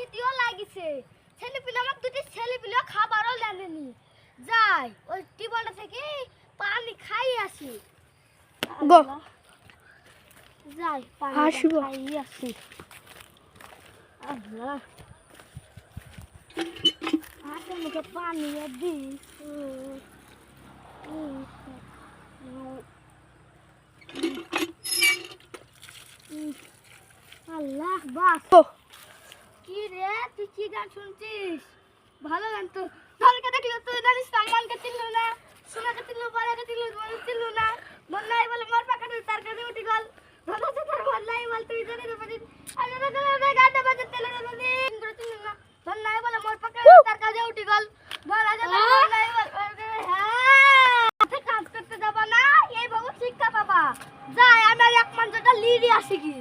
শীতও লাগিছে ছেলে পিলে আমার দুটি ছেলে পিলে খাবারও জানেনি যাই ওই টিউবওয়েলটা থেকে পানি খাই আসি গো যাই পানি আসবো। খাই আসি আল্লাহ হাতে মুখে পানি দিস আল্লাহ বাস কি রে তুই কি গান শুনছিস ভালো গান তো তোরকে দেখলে তুই জানিস সালমানকে চিনলো না সোনাকে চিনলো বালাকে চিনলো মনে চিনলো না মন নাই বলে মোর পাকাতে তার কাছে উঠি গল ধরো তো তোর মন নাই বল তুই জানি না পারিস আরে না না গানটা বাজে তেলে না করে চিনলো না মন নাই বলে মোর পাকাতে তার কাছে উঠি গল বল আজ মন নাই বল হ্যাঁ কাজ করতে যাব না এই বাবু শিক্ষা বাবা যাই আমার এক মাঞ্জটা লিডি আসি কি